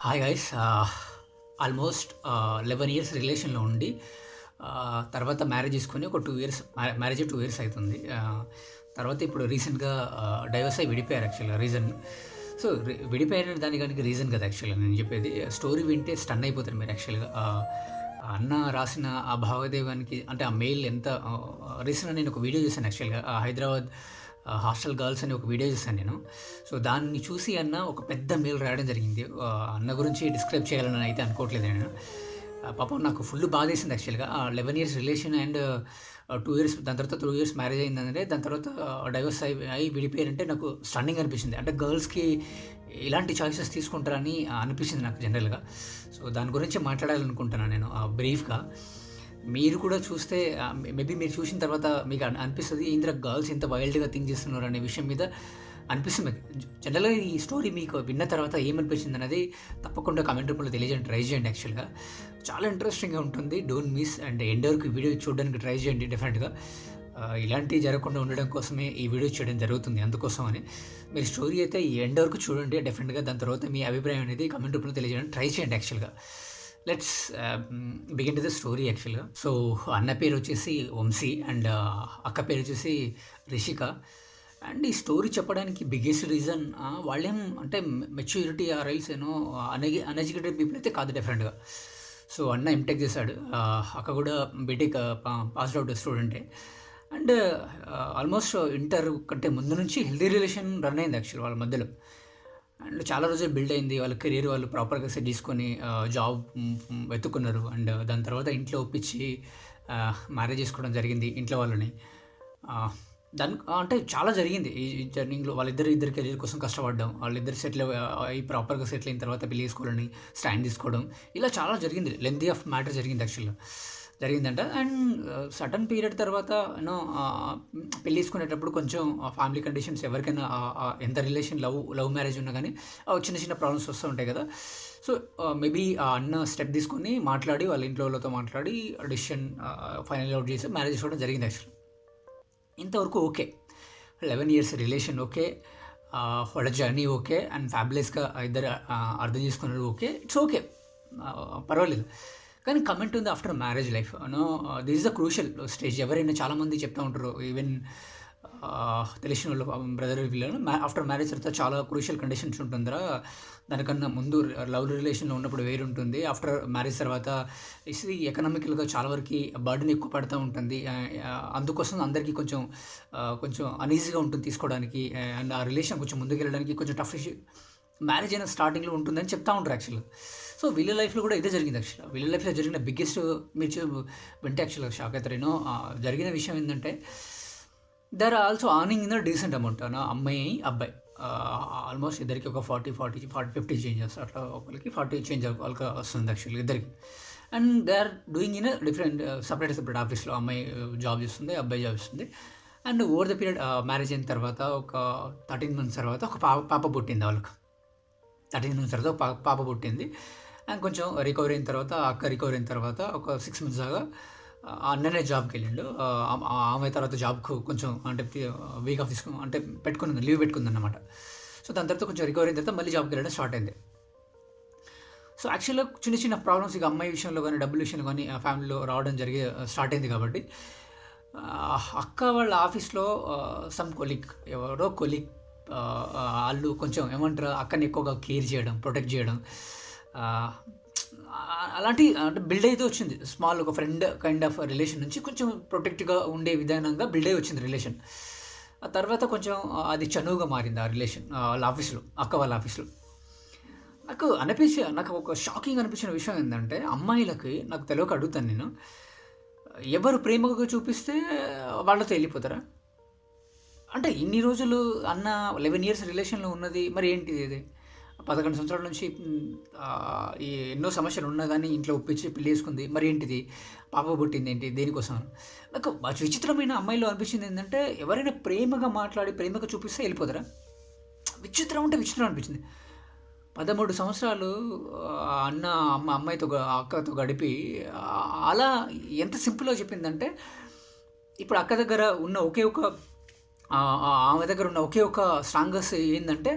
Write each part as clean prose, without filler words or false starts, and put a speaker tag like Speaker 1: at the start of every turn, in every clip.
Speaker 1: Hi guys. Almost 11 years రిలేషన్‌లో ఉండి తర్వాత మ్యారేజ్ చేసుకొని ఒక 2 ఇయర్స్ మ్యారేజ్ 2 ఇయర్స్ అయితుంది. తర్వాత ఇప్పుడు రీసెంట్‌గా డైవర్స్ అయ్యి విడిపోయారు యాక్చువల్‌గా రీజన్. సో, విడిపోయిన దానికి రీజన్ కాదు యాక్చువల్‌గా నేను చెప్పేది. స్టోరీ వింటే స్టన్ అయిపోతారు మీరు యాక్చువల్‌గా. అన్న రాసిన ఆ భావోద్వేగానికి అంటే ఆ మెయిల్ ఎంత రీసెంట్‌గా నేను ఒక వీడియో చూసాను యాక్చువల్‌గా. హైదరాబాద్ హాస్టల్ గర్ల్స్ అని ఒక వీడియో చూసాను నేను. సో, దాన్ని చూసి అన్న ఒక పెద్ద మెయిల్ రాయడం జరిగింది. అన్న గురించి డిస్క్రైబ్ చేయాలని అయితే అనుకోవట్లేదు నేను. పాపం నాకు ఫుల్ బాధేసింది యాక్చువల్‌గా. 11 ఇయర్స్ రిలేషన్ అండ్ 2 ఇయర్స్ దాని తర్వాత 2 ఇయర్స్ మ్యారేజ్ అయిందంటే దాని తర్వాత డైవర్స్ అయి విడిపోయారంటే నాకు స్టన్నింగ్ అనిపించింది. అంటే గర్ల్స్‌కి ఇలాంటి చాయిసెస్ తీసుకుంటారని అనిపించింది నాకు జనరల్‌గా. సో, దాని గురించి మాట్లాడాలనుకుంటున్నాను నేను బ్రీఫ్‌గా. మీరు కూడా చూస్తే మేబీ మీరు చూసిన తర్వాత మీకు అనిపిస్తది ఏందిరా గర్ల్స్ ఇంత వైల్డ్‌గా థింక్ చేస్తున్నారు అనే విషయం మీద అనిపిస్తుంది మీకు. జనరల్‌గా ఈ స్టోరీ మీకు విన్న తర్వాత ఏమనిపించిందనేది తప్పకుండా కామెంట్ రూపంలో తెలియజేయండి, ట్రై చేయండి యాక్చువల్‌గా. చాలా ఇంట్రెస్టింగ్‌గా ఉంటుంది. డోంట్ మిస్ అండ్ ఎండ్ వరకు ఈ వీడియో చూడడానికి ట్రై చేయండి డెఫినెట్‌గా. ఇలాంటివి జరగకుండా ఉండడం కోసమే ఈ వీడియో చేయడం జరుగుతుంది. అందుకోసమని మీరు స్టోరీ అయితే ఈ ఎండ్ వరకు చూడండి డెఫినెట్‌గా. దాని తర్వాత మీ అభిప్రాయం అనేది కామెంట్ రూపంలో తెలియజేయడానికి ట్రై చేయండి యాక్చువల్‌గా. Let's begin to the story యాక్చువల్‌గా. సో, అన్న పేరు వచ్చేసి వంశీ అండ్ అక్క పేరు వచ్చేసి రిషిక. అండ్ ఈ స్టోరీ చెప్పడానికి బిగ్గెస్ట్ రీజన్ వాళ్ళేం అంటే maturity or else uneducated people అయితే కాదు డెఫినెట్‌గా. సో, అన్న ఎంటెక్ చేశాడు. అక్క కూడా బీటెక్ పాస్డ్ అవుట్ స్టూడెంటే. అండ్ ఆల్మోస్ట్ ఇంటర్ కంటే ముందు నుంచి హెల్తీ రిలేషన్ రన్ అయింది యాక్చువల్ వాళ్ళ మధ్యలో. అండ్ చాలా రోజులు బిల్డ్ అయింది. వాళ్ళ కెరీర్ వాళ్ళు ప్రాపర్‌గా సెట్ చేసుకొని జాబ్ వెతుక్కున్నారు. అండ్ దాని తర్వాత ఇంట్లో ఒప్పించి మ్యారేజ్ చేసుకోవడం జరిగింది ఇంట్లో వాళ్ళని. అంటే చాలా జరిగింది ఈ జర్నీలో. ఇద్దరి కెరీర్ కోసం కష్టపడ్డం. వాళ్ళిద్దరు సెటిల్ అయ్యి ప్రాపర్‌గా సెటిల్ అయిన తర్వాత పెళ్లి చేసుకోవాలని స్టాండ్ తీసుకోవడం. ఇలా చాలా జరిగింది. లెంగ్తీ ఆఫ్ మ్యాటర్ జరిగింది యాక్చువల్‌గా. జరిగిందంట. అండ్ సర్టెన్ పీరియడ్ తర్వాత పెళ్లి చేసుకునేటప్పుడు కొంచెం ఫ్యామిలీ కండిషన్స్ ఎవరికైనా ఎంత రిలేషన్ లవ్ మ్యారేజ్ ఉన్నా గానీ చిన్న చిన్న ప్రాబ్లమ్స్ వస్తూ ఉంటాయి కదా! సో, మేబీ ఆ అన్న స్టెప్ తీసుకొని మాట్లాడి వాళ్ళ ఇంట్లో వాళ్ళతో మాట్లాడి డెసిషన్ ఫైనల్ అవుట్ చేసి మ్యారేజ్ చేసుకోవడం జరిగింది యాక్చువల్లీ. ఇంతవరకు ఓకే. 11 years relation okay. వాళ్ళ జర్నీ ఓకే. అండ్ ఫ్యాబులస్‌గా ఇద్దరు అర్థం చేసుకున్నారు ఓకే. It's okay. పర్వాలేదు. కానీ coming to the after marriage life this is the crucial stage. ఎవరైనా చాలామంది చెప్తా ఉంటారు. ఈవెన్ తెలిసిన వాళ్ళు బ్రదర్ వీళ్ళను ఆఫ్టర్ మ్యారేజ్ తర్వాత చాలా క్రూషియల్ కండిషన్స్ ఉంటుందిరా. దానికన్నా ముందు లవ్ రిలేషన్‌లో ఉన్నప్పుడు వేరుంటుంది. ఆఫ్టర్ మ్యారేజ్ తర్వాత ఎకనామికల్‌గా చాలా వరకి బర్డెన్ ఎక్కువ పడతా ఉంటుంది. అందుకోసం అందరికీ కొంచెం అనీజీగా ఉంటుంది తీసుకోవడానికి. అండ్ ఆ రిలేషన్ కొంచెం ముందుకెళ్ళడానికి కొంచెం టఫ్ మ్యారేజ్ అయిన స్టార్టింగ్‌లో ఉంటుందని చెప్తా ఉంటారు యాక్చువల్‌గా. సో, వీళ్ళ లైఫ్‌లో కూడా ఇదే జరిగింది యాక్చువల్‌గా. వీళ్ళ లైఫ్‌లో జరిగిన బిగ్గెస్ట్ మీరు వింటే యాక్చువల్‌గా షాక్ అవుతారు. జరిగిన విషయం ఏంటంటే they are also earning in the decent amount. అమ్మాయి, అబ్బాయి ఆల్మోస్ట్ ఇద్దరికి ఒక 50 చేంజెస్ అట్లా ఒకరికి 40 చేంజ్ వాళ్ళకి వస్తుంది యాక్చువల్‌గా ఇద్దరికి. And they are doing in different separate ఆఫీస్‌లో. అమ్మాయి జాబ్ చేస్తుంది, అబ్బాయి జాబ్ చేస్తుంది. And over the period marriage అయిన తర్వాత ఒక 13 మంత్స్ తర్వాత ఒక పాప పుట్టింది వాళ్ళకి. 13 మంత్స్ తర్వాత పాప పుట్టింది. అండ్ కొంచెం రికవరీ అయిన తర్వాత అక్క రికవరీ అయిన తర్వాత ఒక 6 మంత్స్ దాకా అన్ననే జాబ్‌కెళ్ళిండు. ఆమె తర్వాత జాబ్‌కు కొంచెం అంటే వీక్ ఆఫ్ అంటే లీవ్ పెట్టుకుందన్నమాట. సో, దాని తర్వాత కొంచెం రికవరీ అయిన తర్వాత మళ్ళీ జాబ్‌కెళ్ళడం స్టార్ట్ అయింది. సో, యాక్చువల్‌గా చిన్న చిన్న ప్రాబ్లమ్స్ ఇక అమ్మాయి విషయంలో గానీ, డబ్బుల విషయంలో గానీ ఫ్యామిలీలో రావడం స్టార్ట్ అయింది కాబట్టి అక్క వాళ్ళ ఆఫీస్‌లో సమ్ కొలీగ్ ఆళ్ళు కొంచెం ఏమంటారు అక్కని ఎక్కువగా కేర్ చేయడం, ప్రొటెక్ట్ చేయడం అలాంటి అంటే బిల్డ్ అయితే వచ్చింది. స్మాల్ ఒక ఫ్రెండ్ కైండ్ ఆఫ్ రిలేషన్ నుంచి కొంచెం ప్రొటెక్ట్‌గా ఉండే విధానంగా బిల్డ్ అయ్యి వచ్చింది రిలేషన్. ఆ తర్వాత కొంచెం అది చనువుగా మారింది ఆ రిలేషన్ వాళ్ళ ఆఫీస్‌లో, అక్క వాళ్ళ ఆఫీస్‌లో. నాకు ఒక షాకింగ్ అనిపించిన విషయం ఏందంటే అమ్మాయిలకి నాకు తెలవక అడుగుతాను నేను. ఎవరు ప్రేమగా చూపిస్తే వాళ్ళతో ఎళ్ళిపోతారా? అంటే ఇన్ని రోజులు అన్న 11 ఇయర్స్ రిలేషన్‌లో ఉన్నది మరి ఏంటిది ఇది? 11 సంవత్సరాల నుంచి ఈ ఎన్నో సమస్యలు ఉన్నా గానీ ఇంట్లో ఒప్పించి పెళ్లి చేసుకుంది. మరి ఏంటిది? పాప పుట్టిందేంటి? దేనికోసం? నాకు విచిత్రమైన అమ్మాయిలో అనిపించింది ఏంటంటే ఎవరైనా ప్రేమగా మాట్లాడి, ప్రేమగా చూపిస్తే ఎళ్ళిపోతారా? విచిత్రం అంటే విచిత్రం అనిపించింది. 13 సంవత్సరాలు అమ్మాయితో అక్కతో గడిపి అలా ఎంత సింపుల్‌గా చెప్పిందంటే ఇప్పుడు అక్క దగ్గర ఉన్న ఒకే ఒక ఆమె దగ్గర ఉన్న ఒకే ఒక స్ట్రాంగెస్ట్ ఏందంటే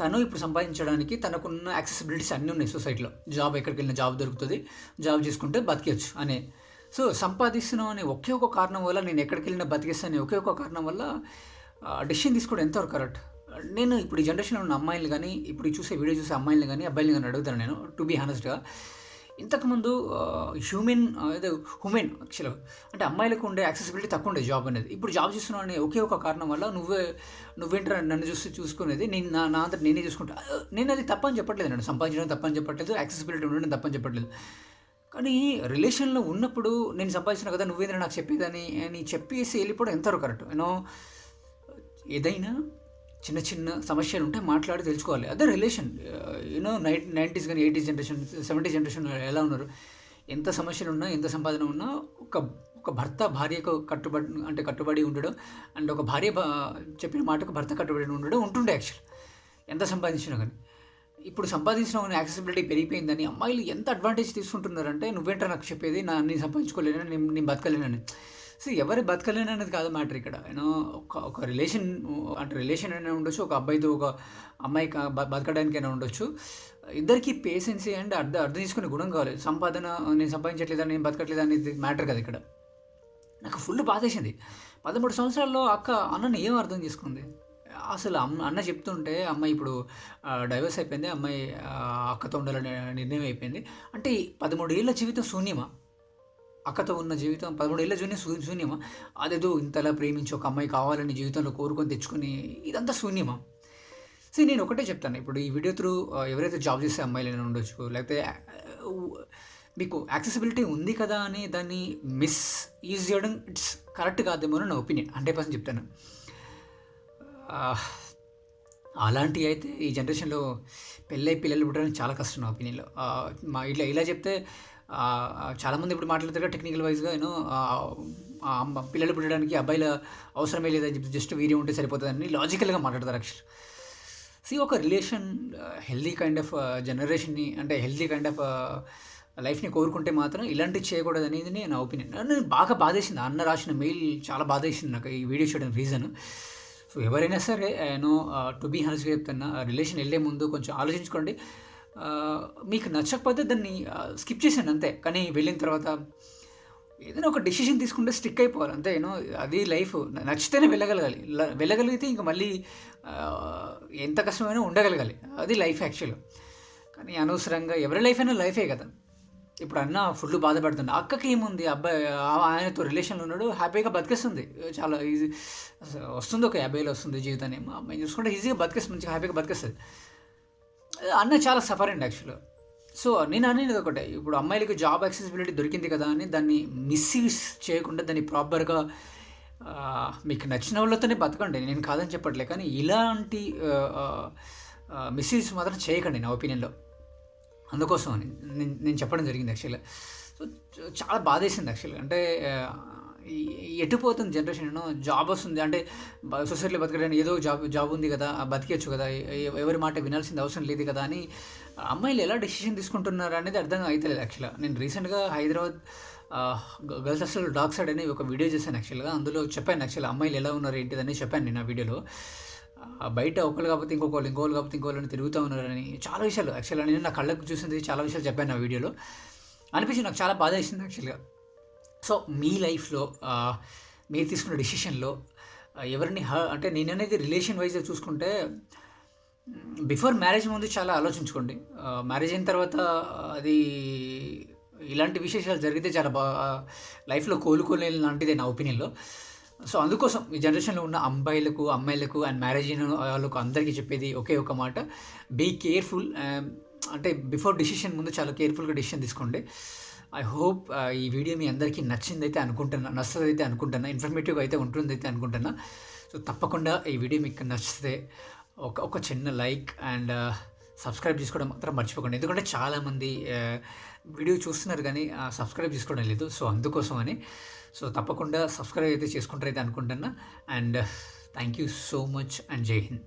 Speaker 1: తను ఇప్పుడు సంపాదించడానికి తనకున్న యాక్సెసిబిలిటీస్ అన్నీ ఉన్నాయి సొసైటీలో. జాబ్ ఎక్కడికి వెళ్ళినా జాబ్ దొరుకుతుంది, జాబ్ చేసుకుంటే బతికేయచ్చు అనే. సో సంపాదిస్తున్నాం అనే ఒకే ఒక కారణం వల్ల, నేను ఎక్కడికి వెళ్ళినా బతికేస్తాను అనే ఒకే ఒక కారణం వల్ల డెసిషన్ తీసుకోవడం ఎంతవరకు కరెక్ట్? నేను ఇప్పుడు ఈ జనరేషన్లో ఉన్న అమ్మాయిలు కానీ, ఇప్పుడు చూసే వీడియో చూసే అమ్మాయిలు కానీ అబ్బాయిలు కానీ అడుగుతాను నేను, టు బీ హానెస్ట్గా. ఇంతకుముందు హ్యూమెన్ యాక్చువల్గా అంటే అమ్మాయిలకు ఉండే యాక్సెసిబిలిటీ తక్కువ ఉండే జాబ్ అనేది. ఇప్పుడు జాబ్ చేస్తున్నావు అనే ఒకే ఒక కారణం వల్ల నువ్వేంటారా నన్ను చూసుకునేది, నేను నా అంతా నేనే చూసుకుంటా. నేను అది తప్పని చెప్పట్లేదు, నన్ను సంపాదించడం తప్పని చెప్పట్లేదు, యాక్సెసిబిలిటీ ఉండడం తప్పని చెప్పట్లేదు. కానీ రిలేషన్లో ఉన్నప్పుడు నేను సంపాదించిన కదా నువ్వేంద్ర నాకు చెప్పేదని అని చెప్పేసి వెళ్ళిపోవడం ఎంతవరకు కరెక్ట్? ఏదైనా చిన్న చిన్న సమస్యలు ఉంటే మాట్లాడి తెలుసుకోవాలి. అదే రిలేషన్. 90s కానీ 80s జనరేషన్ 70s జనరేషన్ ఎలా ఉన్నారు, ఎంత సమస్యలు ఉన్నా ఎంత సంపాదన ఉన్నా ఒక భర్త భార్యకు కట్టుబడి ఉండడం, అండ్ ఒక భార్య చెప్పిన మాటకు భర్త కట్టుబడి ఉండడం ఉంటుండే యాక్చువల్, ఎంత సంపాదించినా కానీ. ఇప్పుడు సంపాదించిన యాక్సెసిబిలిటీ పెరిగిపోయిందని అమ్మాయిలు ఎంత అడ్వాంటేజ్ తీసుకుంటున్నారంటే, నువ్వేంటో నాకు చెప్పేది, నేను సంపాదించుకోలేనని, నేను బతకలేనని. సో ఎవరు బతకలేను అనేది కాదు మ్యాటర్ ఇక్కడ. ఒక రిలేషన్ అంటే రిలేషన్ అయినా ఉండొచ్చు, ఒక అబ్బాయితో ఒక అమ్మాయికి బతకడానికైనా ఉండొచ్చు. ఇద్దరికి పేషెన్సీ అండ్ అర్థం తీసుకునే గుణం కావాలి. నేను సంపాదించట్లేదా, నేను బతకట్లేదా అనేది మ్యాటర్ కదా ఇక్కడ. నాకు ఫుల్ బాధేసింది. 13 సంవత్సరాల్లో అన్నని ఏం అర్థం చేసుకుంది అసలు? అన్న చెప్తుంటే అమ్మాయి ఇప్పుడు డైవర్స్ అయిపోయింది, అమ్మాయి అక్కతో ఉండాలనే నిర్ణయం అయిపోయింది. అంటే 13 ఏళ్ళ జీవితం శూన్యమా? అక్కతో ఉన్న జీవితం 13 ఏళ్ళ శూన్యమా? అదేదో ఇంతలా ప్రేమించి ఒక అమ్మాయి కావాలని జీవితంలో కోరుకొని తెచ్చుకొని ఇదంతా శూన్యమా? సో నేను ఒకటే చెప్తాను, ఇప్పుడు ఈ వీడియో త్రూ ఎవరైతే జాబ్ చేసే అమ్మాయిలైనా ఉండొచ్చు, లేకపోతే మీకు యాక్సెసిబిలిటీ ఉంది కదా అని దాన్ని యూజ్ చేయడం ఇట్స్ కరెక్ట్ కాదేమో అని నా ఒపీనియన్. 100% చెప్తాను. అలాంటివి అయితే ఈ జనరేషన్లో పిల్లలు పుట్టడానికి చాలా కష్టం నా ఒపీనియన్లో. ఇలా చెప్తే చాలామంది ఇప్పుడు మాట్లాడతారు టెక్నికల్ వైజ్గా పిల్లలు పుట్టడానికి అబ్బాయిల అవసరమే లేదని చెప్పి జస్ట్ వీర్యం ఉంటే సరిపోతుందని లాజికల్గా మాట్లాడతారు యాక్చువల్. ఒక రిలేషన్ హెల్దీ కైండ్ ఆఫ్ జనరేషన్ని, అంటే హెల్దీ కైండ్ ఆఫ్ లైఫ్ని కోరుకుంటే మాత్రం ఇలాంటివి చేయకూడదు అనేది నా ఒపీనియన్. నేను బాగా బాధేసింది, అన్న రాసిన మెయిల్ చాలా బాధేసింది నాకు ఈ వీడియో చేయడానికి రీజన్. సో ఎవరైనా సరే టు బీ హానెస్ట్గా చెప్తున్నా, రిలేషన్ వెళ్ళే ముందు కొంచెం ఆలోచించుకోండి. మీకు నచ్చకపోతే దాన్ని స్కిప్ చేసాను అంతే. కానీ వెళ్ళిన తర్వాత ఏదైనా ఒక డెసిషన్ తీసుకుంటే స్టిక్ అయిపోవాలి అంతే. అది లైఫ్. నచ్చితేనే వెళ్ళగలిగితే ఇంకా మళ్ళీ ఎంత కష్టమైనా ఉండగలగాలి. అది లైఫ్ యాక్చువల్గా. కానీ అనవసరంగా ఎవరి లైఫ్ అయినా లైఫే కదా. ఇప్పుడు అన్న ఫుల్ బాధపడుతుంది, అక్కకి ఏముంది, అబ్బాయి ఆయనతో రిలేషన్లో ఉన్నాడు, హ్యాపీగా బతికేస్తుంది, చాలా ఈజీ వస్తుంది, ఒక 50 వస్తుంది జీవితాన్ని, అమ్మాయి చూసుకుంటే ఈజీగా బతికేస్తుంది, మంచిగా హ్యాపీగా బతికేస్తుంది. అన్న చాలా సఫర్ అండి యాక్చువల్గా. సో నేను అనేది ఒకటే, ఇప్పుడు అమ్మాయిలకి జాబ్ యాక్సెసిబిలిటీ దొరికింది కదా అని దాన్ని మిస్యూజ్ చేయకుండా దాన్ని ప్రాపర్గా మీకు నచ్చిన వాళ్ళతోనే బతకండి, నేను కాదని చెప్పట్లే. కానీ ఇలాంటి మిస్యూజ్ మాత్రం చేయకండి నా ఒపీనియన్లో. అందుకోసం అని నేను చెప్పడం జరిగింది యాక్చువల్గా. సో చాలా బాధేసింది యాక్చువల్గా. అంటే ఎటుపోతుంది జనరేషన్. జాబ్ వస్తుంది అంటే సొసైటీలో బతకడానికి ఏదో జాబ్ ఉంది కదా, బతికేయచ్చు కదా, ఎవరి మాట వినాల్సింది అవసరం లేదు కదా అని అమ్మాయిలు ఎలా డెసిషన్ తీసుకుంటున్నారు అనేది అర్థం అవుతలేదు యాక్చువల్గా. నేను రీసెంట్గా Hyderabad girls hostel dog side అని ఒక వీడియో చేశాను యాక్చువల్గా. అందులో చెప్పాను యాక్చువల్గా అమ్మాయిలు ఎలా ఉన్నారు ఏంటిదని చెప్పాను నేను ఆ వీడియోలో. బయట ఒకళ్ళు కాకపోతే ఇంకోళ్ళు కాకపోతే ఇంకోళ్ళని తిరుగుతూ ఉన్నారని చాలా విషయాలు యాక్చువల్గా నేను నా కళ్ళకు చూసింది చాలా విషయాలు చెప్పాను ఆ వీడియోలో. అనిపించింది, నాకు చాలా బాధ వేసింది యాక్చువల్గా. సో మీ లైఫ్లో మీరు తీసుకున్న డెసిషన్లో ఎవరిని అంటే నేను అనేది రిలేషన్ వైజ్గా చూసుకుంటే బిఫోర్ మ్యారేజ్ ముందు చాలా ఆలోచించుకోండి. మ్యారేజ్ అయిన తర్వాత అది ఇలాంటి విశేషాలు జరిగితే చాలా లైఫ్లో కోలుకోలేని లాంటిదే నా ఒపీనియన్లో. సో అందుకోసం ఈ జనరేషన్లో ఉన్న అమ్మాయిలకు అండ్ మ్యారేజ్ అయిన వాళ్ళకు అందరికీ చెప్పేది ఒకే ఒక మాట, బీ కేర్ఫుల్. అంటే బిఫోర్ డెసిషన్ ముందు చాలా కేర్ఫుల్గా డెసిషన్ తీసుకోండి. ఐ హోప్ ఈ వీడియో మీ అందరికీ నచ్చిందైతే అనుకుంటున్నా, ఇన్ఫర్మేటివ్గా అయితే ఉంటుందైతే అనుకుంటున్నా. సో తప్పకుండా ఈ వీడియో మీకు నచ్చితే ఒక చిన్న లైక్ అండ్ సబ్స్క్రైబ్ చేసుకోవడం మాత్రం మర్చిపోకండి. ఎందుకంటే చాలామంది వీడియో చూస్తున్నారు కానీ సబ్స్క్రైబ్ చేసుకోవడం లేదు. సో అందుకోసం అని. సో తప్పకుండా సబ్స్క్రైబ్ అయితే చేసుకుంటారైతే అనుకుంటున్నా. And thank you so much and జై హింద్.